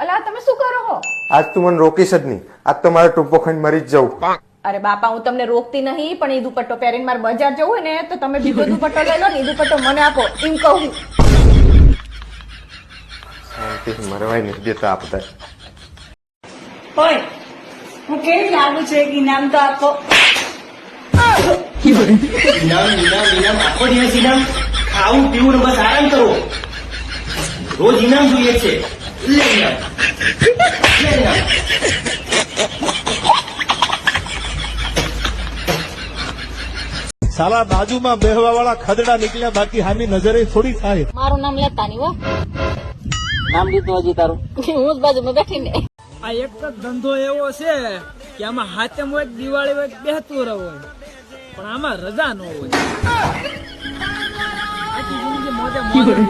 અલા તમે શું કરો છો? આજ તું મને રોકીશ જ નહીં. આજ તો મારે ટૂંપો ખાઈને મરી જ જવું. અરે બાપા હું તમને રોકતી નહીં, પણ એ દુપટ્ટો પહેરીને મારે બજાર જવું હોય ને તો તમે બીજો દુપટ્ટો લઈ લો ને, એ દુપટ્ટો મને આપો એમ કહું. શાંતિથી મરવાય નહીં દેતા આપતા. હોય હું કેવી લાગુ છે કે ઇનામ તો આપો. ઇનામ આખો દિવસ ઇનામ ખાવું પીવું ને બસ આરામ કરવો. રોજ ઇનામ જોઈએ છે. લે ઇનામ. સાલા બાજુમાં બેહવા વાળા ખદડા નીકળ્યા, બાકી હામી નજરે થોડી થાય. મારું નામ લેતા નહીં હો. નામ લીધું હજી તારું? હું જ બાજુમાં બેઠી ને. આ એક જ ધંધો એવો છે કે આમાં હાથમ હોય દિવાળી હોય બેહતું હોય, પણ આમાં રજા ન હોય. આખી જિંદગી મોજે મોજ હોય.